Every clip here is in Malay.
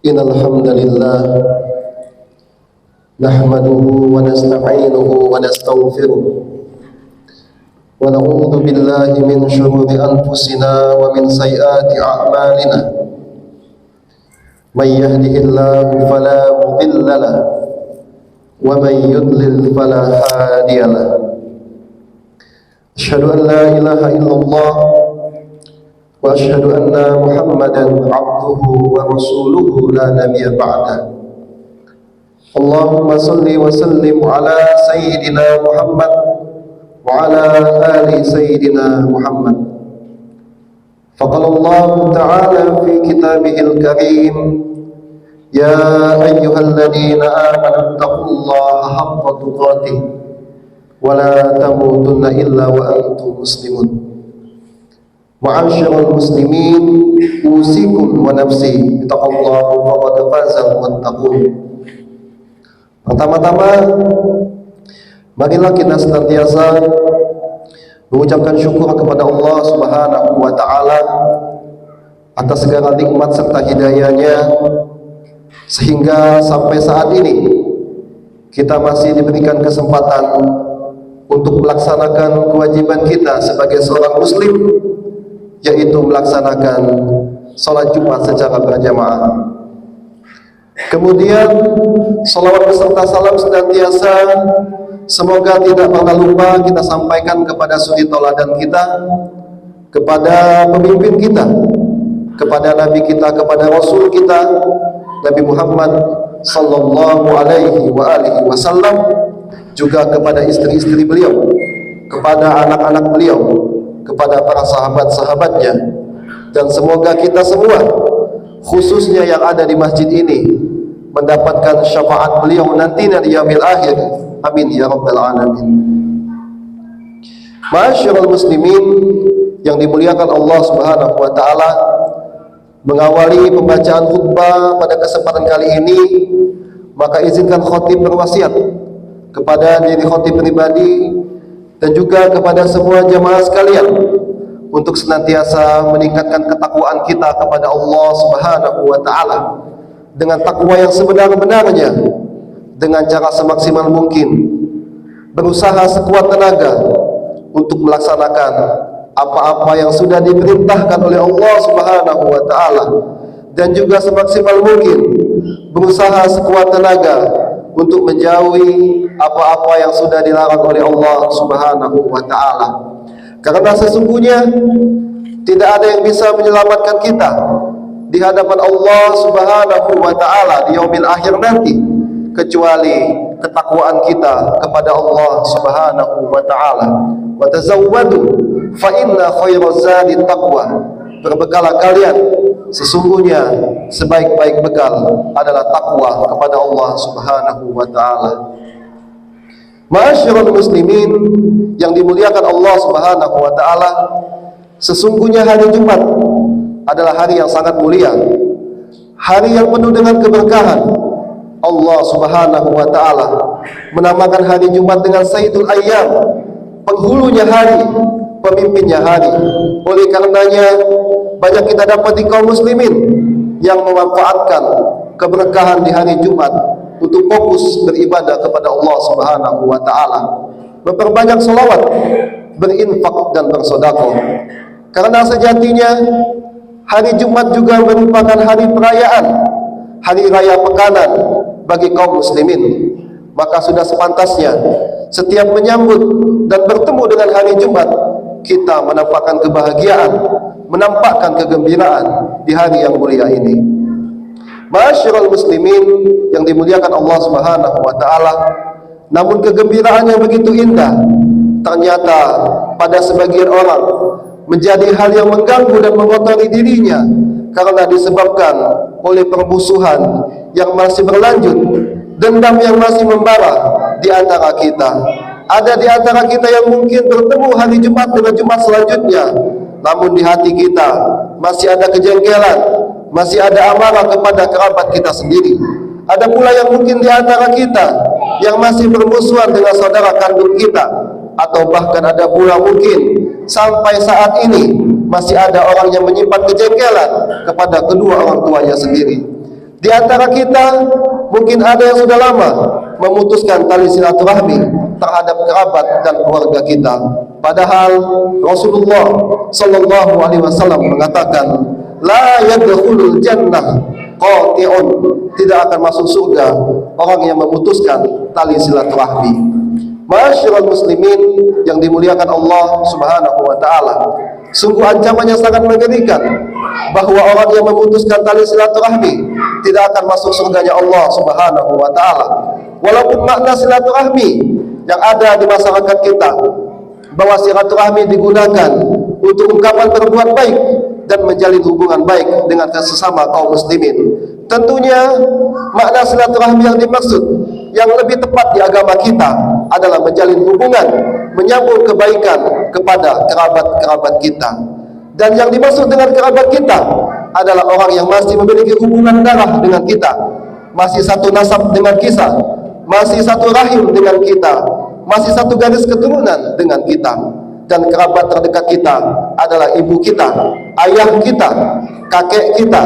Innal hamdalillah nahmaduhu wa nasta'inuhu wa nastaghfiruh wa na'udzu billahi min shururi anfusina wa min sayyiati a'malina. May yahdihillahu fala mudilla lahu wa may yudlil fala hadiya lahu. Asyhadu an la ilaha illallah wa asyhadu anna Muhammadan abduhu wa rasuluhu la nabiyya ba'da. Allahumma salli wa sallim ala sayyidina Muhammad wa ala ali sayyidina Muhammad. Faqala Allah ta'ala fi kitabihil karim, ya ayyuhalladzina amanu taqullaha haqqa tuqatih wa la tamutunna illa wa antum muslimun. Ma'asyiral muslimin, usikum wa nafsi bittaqwallahi faqad fazal muttaqun. Pertama-tama, marilah kita senantiasa mengucapkan syukur kepada Allah Subhanahu wa taala atas segala nikmat serta hidayahnya, sehingga sampai saat ini kita masih diberikan kesempatan untuk melaksanakan kewajiban kita sebagai seorang muslim, yaitu melaksanakan sholat Jumat secara berjamaah. Kemudian salawat beserta salam senantiasa semoga tidak pernah lupa kita sampaikan kepada suri tauladan kita, kepada pemimpin kita, kepada Nabi kita, kepada Rasul kita, Nabi Muhammad sallallahu alaihi wa alihi wasallam, juga kepada istri-istri beliau, kepada anak-anak beliau, kepada para sahabat-sahabatnya, dan semoga kita semua, khususnya yang ada di masjid ini, mendapatkan syafaat beliau nantinya di yaumil akhir. Amin ya rabbal alamin. Ma'asyiral muslimin yang dimuliakan Allah Subhanahu wa taala, mengawali pembacaan khutbah pada kesempatan kali ini, maka izinkan khatib berwasiat kepada diri khatib pribadi dan juga kepada semua jamaah sekalian untuk senantiasa meningkatkan ketakwaan kita kepada Allah Subhanahu wa taala dengan takwa yang sebenar-benarnya, dengan cara semaksimal mungkin, berusaha sekuat tenaga untuk melaksanakan apa-apa yang sudah diperintahkan oleh Allah Subhanahu wa taala, dan juga semaksimal mungkin berusaha sekuat tenaga untuk menjauhi apa-apa yang sudah dilarang oleh Allah Subhanahu wa taala. Karena sesungguhnya tidak ada yang bisa menyelamatkan kita di hadapan Allah Subhanahu wa taala di yaumil akhir nanti kecuali ketakwaan kita kepada Allah Subhanahu wa taala. Wa tazawwadu fa inna khairaz zadi taqwa. Berbekalah kalian, sesungguhnya sebaik-baik bekal adalah takwa kepada Allah Subhanahu wa taala. Ma'asyiral muslimin yang dimuliakan Allah Subhanahu wa taala, sesungguhnya hari Jumat adalah hari yang sangat mulia, hari yang penuh dengan keberkahan. Allah Subhanahu wa taala menamakan hari Jumat dengan Sayyidul Ayyam, penghulunya hari, pemimpinnya hari. Oleh karenanya banyak kita dapat di kaum muslimin yang memanfaatkan keberkahan di hari Jumat untuk fokus beribadah kepada Allah Subhanahu wa taala, memperbanyak selawat, berinfak dan bersedekah. Karena sejatinya hari Jumat juga merupakan hari perayaan, hari raya pekanan bagi kaum muslimin. Maka sudah sepantasnya setiap menyambut dan bertemu dengan hari Jumat, kita menampakkan kebahagiaan, menampakkan kegembiraan di hari yang mulia ini. Ma'asyiral muslimin yang dimuliakan Allah Subhanahu wa taala, namun kegembiraan yang begitu indah ternyata pada sebagian orang menjadi hal yang mengganggu dan mengotori dirinya karena disebabkan oleh permusuhan yang masih berlanjut, dendam yang masih membara di antara kita. Ada di antara kita yang mungkin bertemu hari Jumat dengan Jumat selanjutnya, namun di hati kita masih ada kejengkelan, masih ada amarah kepada kerabat kita sendiri. Ada pula yang mungkin di antara kita yang masih bermusuhan dengan saudara kandung kita, atau bahkan ada pula mungkin sampai saat ini masih ada orang yang menyimpan kejengkelan kepada kedua orang tuanya sendiri. Di antara kita mungkin ada yang sudah lama memutuskan tali silaturahmi terhadap kerabat dan keluarga kita. Padahal Rasulullah sallallahu alaihi wasallam mengatakan, la yadkhulul jannah qati'un, tidak akan masuk surga orang yang memutuskan tali silaturahmi. Ma'asyiral muslimin yang dimuliakan Allah Subhanahu wa taala, sungguh ancamannya sangat mengerikan bahwa orang yang memutuskan tali silaturahmi tidak akan masuk surganya Allah Subhanahu wa taala. Walaupun makna silaturahmi yang ada di masyarakat kita, bahwa silaturahmi digunakan untuk ungkapan berbuat baik dan menjalin hubungan baik dengan sesama kaum muslimin. Tentunya makna silaturahmi yang dimaksud, yang lebih tepat di agama kita adalah menjalin hubungan, menyambung kebaikan kepada kerabat-kerabat kita. Dan yang dimaksud dengan kerabat kita adalah orang yang masih memiliki hubungan darah dengan kita, masih satu nasab dengan kita, masih satu rahim dengan kita, masih satu garis keturunan dengan kita. Dan kerabat terdekat kita adalah ibu kita, ayah kita, kakek kita,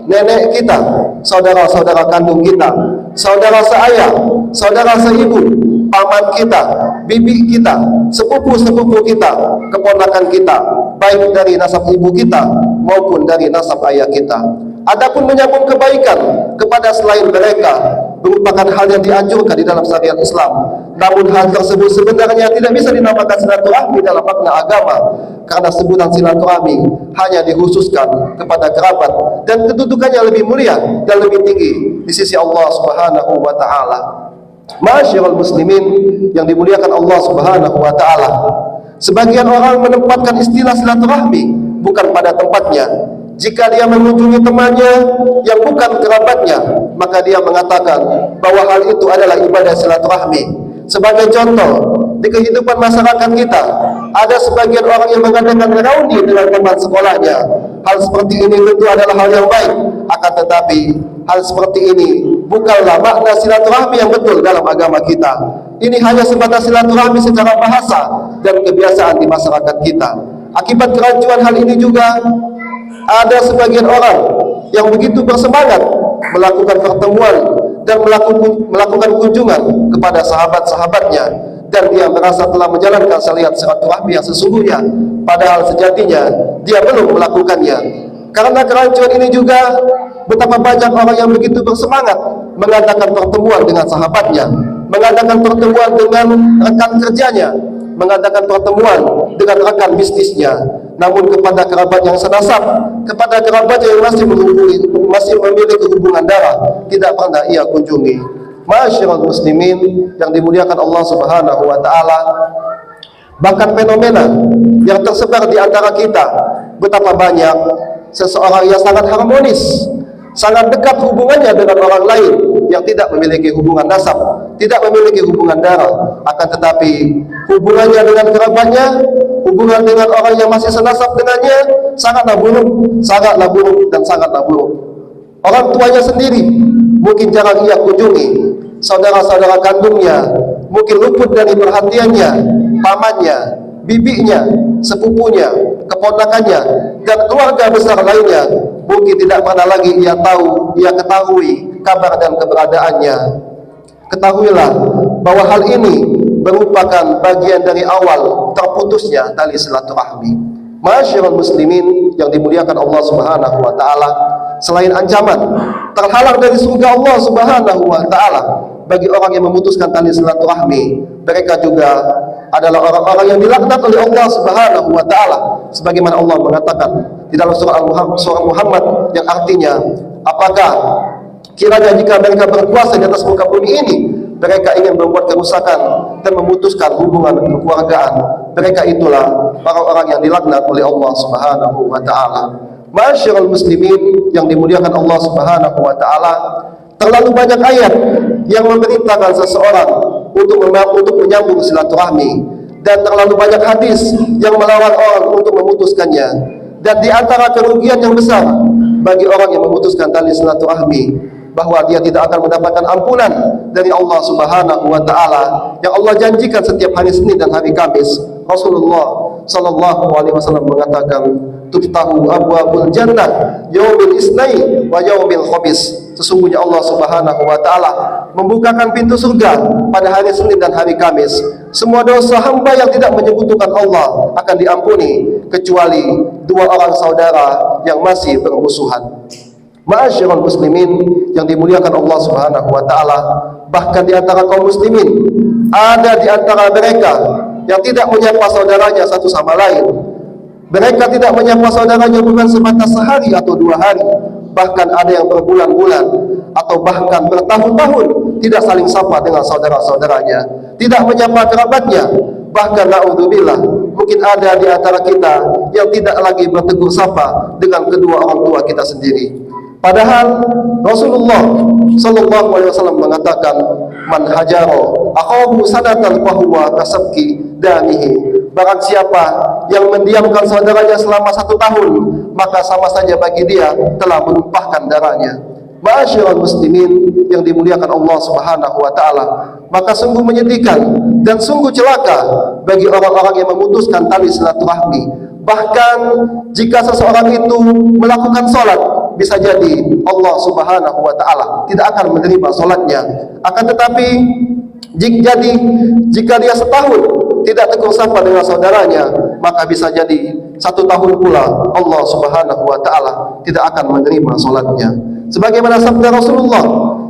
nenek kita, saudara-saudara kandung kita, saudara seayah, saudara seibu, paman kita, bibi kita, sepupu-sepupu kita, keponakan kita, baik dari nasab ibu kita maupun dari nasab ayah kita. Adapun menyambung kebaikan kepada selain mereka merupakan hal yang dianjurkan di dalam syariat Islam. Namun hal tersebut sebenarnya tidak bisa dinamakan silaturahmi dalam makna agama, karena sebutan silaturahmi hanya dikhususkan kepada kerabat dan kedudukannya lebih mulia dan lebih tinggi di sisi Allah Subhanahu wa taala. Ma'asyiral muslimin yang dimuliakan Allah Subhanahu wa taala, sebagian orang menempatkan istilah silaturahmi bukan pada tempatnya. Jika dia mengunjungi temannya yang bukan kerabatnya, maka dia mengatakan bahwa hal itu adalah ibadah silaturahmi. Sebagai contoh, di kehidupan masyarakat kita, ada sebagian orang yang mengadakan reuni dengan teman sekolahnya. Hal seperti ini tentu adalah hal yang baik, akan tetapi hal seperti ini bukanlah makna silaturahmi yang betul dalam agama kita. Ini hanya sebatas silaturahmi secara bahasa dan kebiasaan di masyarakat kita. Akibat kerancuan hal ini juga, ada sebagian orang yang begitu bersemangat melakukan pertemuan dan melakukan kunjungan kepada sahabat-sahabatnya, dan dia merasa telah menjalankan syariat silaturahmi yang sesungguhnya, padahal sejatinya dia belum melakukannya. Karena kerancuan ini juga, betapa banyak orang yang begitu bersemangat mengadakan pertemuan dengan sahabatnya, mengadakan pertemuan dengan rekan kerjanya, mengadakan pertemuan dengan rekan bisnisnya, namun kepada kerabat yang senasab, kepada kerabat yang masih memiliki hubungan darah, tidak pernah ia kunjungi. Ma'asyiral muslimin yang dimuliakan Allah Subhanahu wa taala, bahkan fenomena yang tersebar di antara kita, betapa banyak seseorang yang sangat harmonis, sangat dekat hubungannya dengan orang lain yang tidak memiliki hubungan nasab, tidak memiliki hubungan darah, akan tetapi hubungannya dengan kerabatnya, hubungan dengan orang yang masih senasab dengannya sangatlah buruk dan sangatlah buruk. Orang tuanya sendiri mungkin jarang ia kunjungi, saudara-saudara kandungnya mungkin luput dari perhatiannya, pamannya, bibinya, sepupunya, keponakannya, dan keluarga besar lainnya mungkin tidak pernah lagi ia ketahui kabar dan keberadaannya. Ketahuilah bahwa hal ini merupakan bagian dari awal terputusnya tali silaturahmi. Ma'asyiral muslimin yang dimuliakan Allah Subhanahu wa taala, selain ancaman terhalang dari surga Allah Subhanahu wa taala bagi orang yang memutuskan tali silaturahmi, mereka juga adalah orang-orang yang dilaknat oleh Allah Subhanahu wa taala, sebagaimana Allah mengatakan di dalam surah Muhammad yang artinya, apakah kiranya jika mereka berkuasa di atas muka bumi ini, mereka ingin membuat kerusakan dan memutuskan hubungan kekeluargaan, mereka itulah orang-orang yang dilaknat oleh Allah Subhanahu wa taala. Ma'asyiral muslimin yang dimuliakan Allah Subhanahu wa taala, terlalu banyak ayat yang memerintahkan seseorang untuk menyambung silaturahmi, dan terlalu banyak hadis yang melarang orang untuk memutuskannya. Dan di antara kerugian yang besar bagi orang yang memutuskan tali silaturahmi, bahwa dia tidak akan mendapatkan ampunan dari Allah Subhanahu wa taala yang Allah janjikan setiap hari Senin dan hari Kamis. Rasulullah sallallahu alaihi wasallam mengatakan, tuftahu abwabul jannah yaumil isnai wa yaumil khamis. Sesungguhnya Allah Subhanahu wa taala membukakan pintu surga pada hari Senin dan hari Kamis. Semua dosa hamba yang tidak menyekutukan Allah akan diampuni kecuali dua orang saudara yang masih bermusuhan. Ma'asyiral muslimin yang dimuliakan Allah Subhanahu wa taala, bahkan di antara kaum muslimin ada di antara mereka yang tidak menyapa saudaranya satu sama lain. Mereka tidak menyapa saudaranya bukan sebatas sehari atau 2 hari, bahkan ada yang berbulan-bulan atau bahkan bertahun-tahun tidak saling sapa dengan saudara-saudaranya, tidak menyapa kerabatnya. Bahkan naudzubillah, mungkin ada di antara kita yang tidak lagi bertegur sapa dengan kedua orang tua kita sendiri. Padahal Rasulullah sallallahu alaihi wasallam mengatakan, man hajaro akhahu sanatan fa huwa kasabki damihi. Barang siapa yang mendiamkan saudaranya selama 1 tahun, maka sama saja bagi dia telah menumpahkan darahnya. Ma'asyiral muslimin yang dimuliakan Allah Subhanahu wa taala, maka sungguh menyedihkan dan sungguh celaka bagi orang-orang yang memutuskan tali silaturahmi. Bahkan jika seseorang itu melakukan salat, bisa jadi Allah Subhanahu wa taala tidak akan menerima salatnya. Akan tetapi jika dia setahun tidak tegur sapa dengan saudaranya, maka bisa jadi 1 tahun pula Allah Subhanahu wa taala tidak akan menerima salatnya. Sebagaimana sabda Rasulullah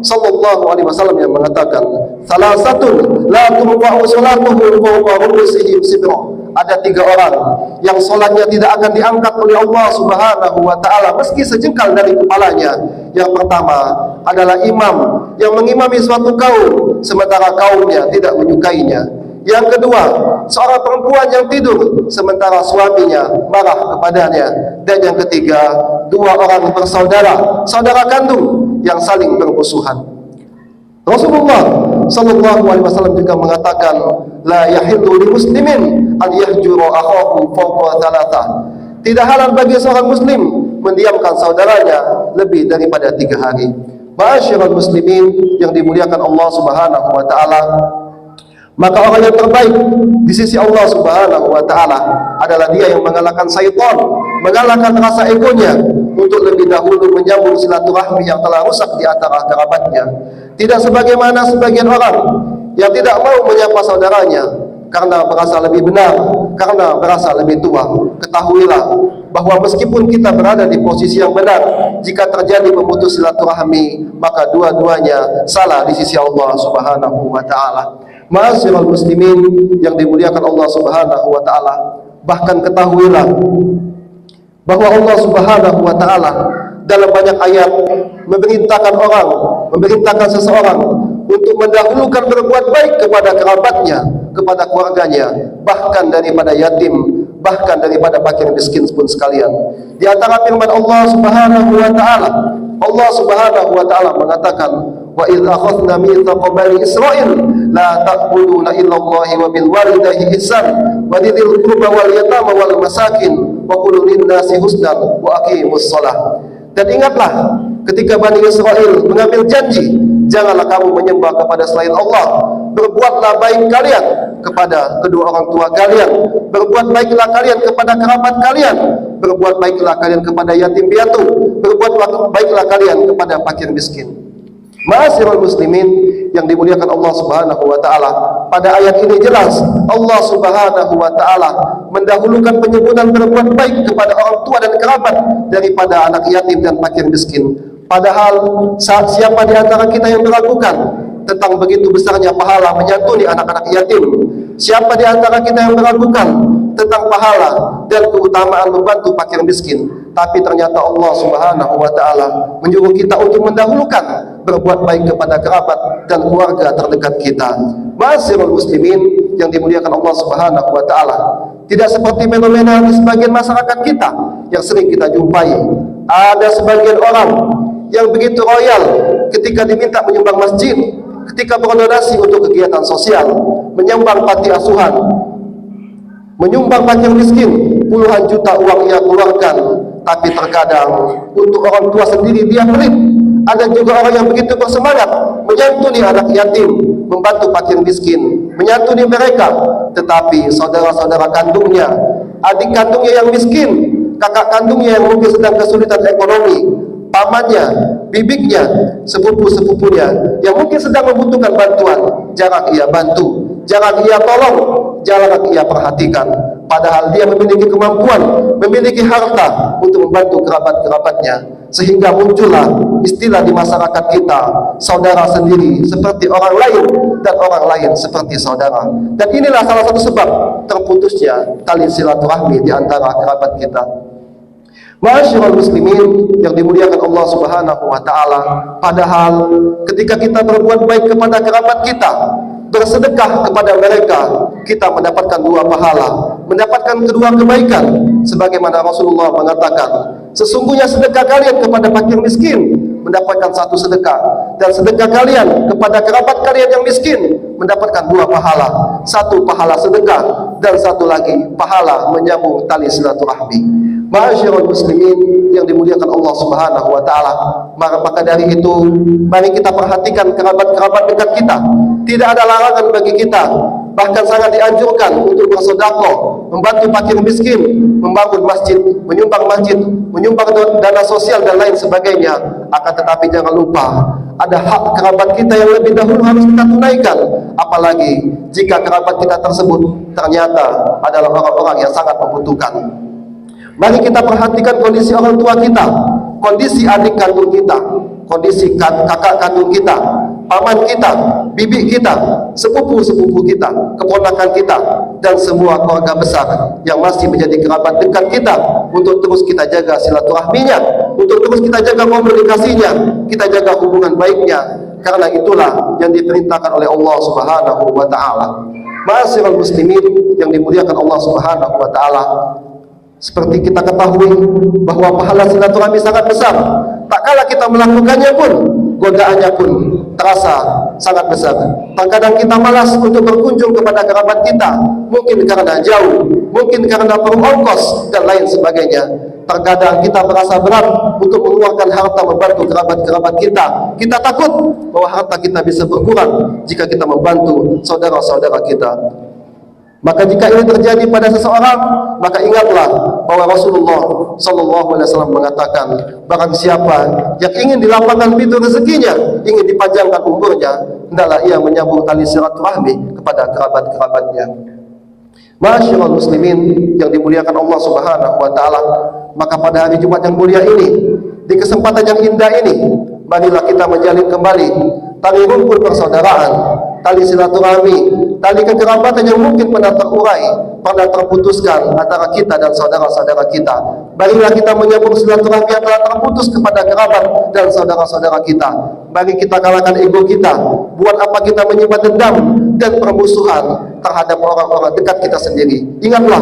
sallallahu alaihi wasallam yang mengatakan, salasatun la turfa'u salatuhum fawqa ru'usihim sibra. Ada 3 orang yang salatnya tidak akan diangkat oleh Allah Subhanahu wa taala meski sejengkal dari kepalanya. Yang pertama adalah imam yang mengimami suatu kaum sementara kaumnya tidak menyukainya. Yang kedua, seorang perempuan yang tidur sementara suaminya marah kepadanya. Dan yang ketiga, 2 orang bersaudara, saudara kandung yang saling bermusuhan. Rasulullah sallallahu alaihi wasallam juga mengatakan, la yahillu li muslimin an yahjura akhahu fawqa thalathah. Tidak halal bagi seorang muslim mendiamkan saudaranya lebih daripada 3 hari. Ma'asyiral muslimin yang dimuliakan Allah Subhanahu wa taala, maka orang yang terbaik di sisi Allah Subhanahu wa taala adalah dia yang mengalahkan syaitan, mengalahkan rasa egonya untuk lebih dahulu menyambung silaturahmi yang telah rusak di antara kerabatnya. Tidak sebagaimana sebagian orang yang tidak mau menyapa saudaranya karena merasa lebih benar, karena merasa lebih tua. Ketahuilah bahwa meskipun kita berada di posisi yang benar, jika terjadi pemutus silaturahmi, maka dua-duanya salah di sisi Allah Subhanahu wa taala. Ma'asyiral muslimin yang dimuliakan Allah Subhanahu wa taala, bahkan ketahuilah bahwa Allah Subhanahu wa taala dalam banyak ayat memerintahkan seseorang untuk mendahulukan berbuat baik kepada kerabatnya, kepada keluarganya, bahkan daripada yatim, bahkan daripada fakir miskin pun sekalian. Di antara firman Allah Subhanahu wa taala, Allah Subhanahu wa taala mengatakan, wa idz akhadna mitsaqa bani Israil la ta'buduna illa Allah wa bil walidayni ihsan wa dzil qurba wal yatama wal masakin wa qul lin nasi husnan wa aqimus shalah. Dan ingatlah ketika Bani Israel mengambil janji, janganlah kamu menyembah kepada selain Allah, berbuatlah baik kalian kepada kedua orang tua kalian, berbuat baiklah kalian kepada kerabat kalian, berbuat baiklah kalian kepada yatim piatu, berbuat baiklah kalian kepada fakir miskin. Ma'asyiral muslimin yang dimuliakan Allah Subhanahu wa taala, pada ayat ini jelas Allah Subhanahu wa taala mendahulukan penyebutan berbuat baik kepada orang tua dan kerabat daripada anak yatim dan fakir miskin. Padahal siapa di antara kita yang meragukan tentang begitu besarnya pahala menyantuni anak-anak yatim? Siapa di antara kita yang meragukan tentang pahala dan keutamaan membantu fakir miskin? Tapi ternyata Allah Subhanahu wa taala menyuruh kita untuk mendahulukan berbuat baik kepada kerabat dan keluarga terdekat kita. Ma'asyiral muslimin yang dimuliakan Allah Subhanahu wa taala, tidak seperti fenomena di sebagian masyarakat kita yang sering kita jumpai. Ada sebagian orang yang begitu royal ketika diminta menyumbang masjid, ketika berdonasi untuk kegiatan sosial, menyumbang panti asuhan, menyumbang fakir miskin, puluhan juta uang ia keluarkan, tapi terkadang untuk orang tua sendiri dia pelit. Ada juga orang yang begitu bersemangat menyantuni anak yatim, membantu fakir miskin, menyantuni mereka, tetapi saudara-saudara kandungnya, adik kandungnya yang miskin, kakak kandungnya yang mungkin sedang kesulitan ekonomi, pamannya, bibiknya, sepupu-sepupunya yang mungkin sedang membutuhkan bantuan, jarang ia bantu, jarang ia tolong, jarang ia perhatikan. Padahal dia memiliki kemampuan, memiliki harta untuk membantu kerabat-kerabatnya. Sehingga muncullah istilah di masyarakat kita, saudara sendiri seperti orang lain dan orang lain seperti saudara. Dan inilah salah satu sebab terputusnya tali silaturahmi di antara kerabat kita. Ma'asyiral muslimin yang dimuliakan Allah Subhanahu wa taala, padahal ketika kita berbuat baik kepada kerabat kita, bersedekah kepada mereka, kita mendapatkan dua pahala, mendapatkan kedua kebaikan. Sebagaimana Rasulullah mengatakan, sesungguhnya sedekah kalian kepada fakir miskin mendapatkan satu sedekah, dan sedekah kalian kepada kerabat kalian yang miskin mendapatkan dua pahala, satu pahala sedekah dan satu lagi pahala menyambung tali silaturahmi. Ma'asyiral muslimin yang dimuliakan Allah Subhanahu wa taala, maka dari itu mari kita perhatikan kerabat-kerabat dekat kita. Tidak ada larangan bagi kita, bahkan sangat dianjurkan untuk bersedekah, membantu fakir miskin, membangun masjid, menyumbang dana sosial dan lain sebagainya. Akan tetapi jangan lupa, ada hak kerabat kita yang lebih dahulu harus kita tunaikan, apalagi jika kerabat kita tersebut ternyata adalah orang-orang yang sangat membutuhkan. Mari kita perhatikan kondisi orang tua kita, kondisi adik kandung kita, kondisi kakak kandung kita, paman kita, bibi kita, sepupu-sepupu kita, keponakan kita, dan semua keluarga besar yang masih menjadi kerabat dekat kita, untuk terus kita jaga silaturahminya, untuk terus kita jaga komunikasinya, kita jaga hubungan baiknya, karena itulah yang diperintahkan oleh Allah Subhanahu wa taala. Ma'asyiral muslimin yang dimuliakan Allah Subhanahu wa taala, seperti kita ketahui bahwa pahala silaturahmi sangat besar. Tak kala kita melakukannya pun, godaannya pun terasa sangat besar. Terkadang kita malas untuk berkunjung kepada kerabat kita, mungkin karena jauh, mungkin karena perlu ongkos dan lain sebagainya. Terkadang kita merasa berat untuk mengeluarkan harta membantu kerabat-kerabat kita. Kita takut bahwa harta kita bisa berkurang jika kita membantu saudara-saudara kita. Maka jika ini terjadi pada seseorang, maka ingatlah bahwa Rasulullah SAW mengatakan, barang siapa yang ingin dilapangkan pintu rezekinya, ingin dipanjangkan umurnya, hendaklah ia menyambung tali silaturahmi kepada kerabat-kerabatnya. Ma'asyiral muslimin yang dimuliakan Allah Subhanahu wa taala, maka pada hari Jumat yang mulia ini, di kesempatan yang indah ini, marilah kita menjalin kembali tali rumpun persaudaraan, tali silaturahmi, tali kekerabatan yang mungkin pernah terurai, pernah terputuskan antara kita dan saudara-saudara kita. Marilah kita menyambung silaturahmi yang telah terputus kepada kerabat dan saudara-saudara kita. Mari kita kalahkan ego kita. Buat apa kita menyimpan dendam dan permusuhan terhadap orang-orang dekat kita sendiri? Ingatlah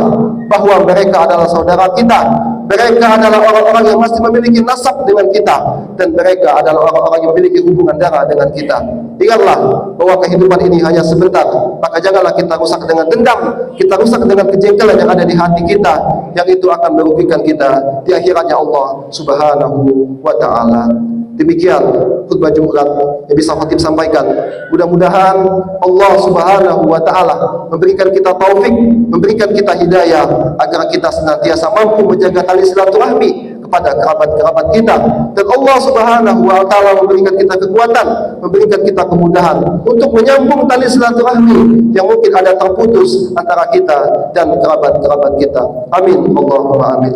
bahwa mereka adalah saudara kita. Mereka adalah orang-orang yang masih memiliki nasab dengan kita, dan mereka adalah orang-orang yang memiliki hubungan darah dengan kita. Ingatlah bahwa kehidupan ini hanya sebentar, maka janganlah kita rusak dengan dendam, kita rusak dengan kejengkelan yang ada di hati kita, yang itu akan merugikan kita di akhiratnya Allah Subhanahu wa ta'ala. Demikian khutbah Jumat yang bisa khatib sampaikan. Mudah-mudahan Allah Subhanahu wa ta'ala memberikan kita taufik, memberikan kita hidayah, agar kita senantiasa mampu menjaga tali silaturahmi kepada kerabat-kerabat kita, dan Allah Subhanahu wa ta'ala memberikan kita kekuatan, memberikan kita kemudahan untuk menyambung tali silaturahmi yang mungkin ada terputus antara kita dan kerabat-kerabat kita. Amin Allahumma amin.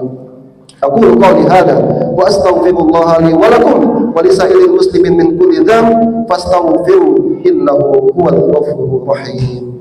Aqulu qawli hadha wa astaghfirullah li wa lakum wa lisairil muslimin min kulli dhanb fastaghfiruhu innahu huwal ghafurur rahim.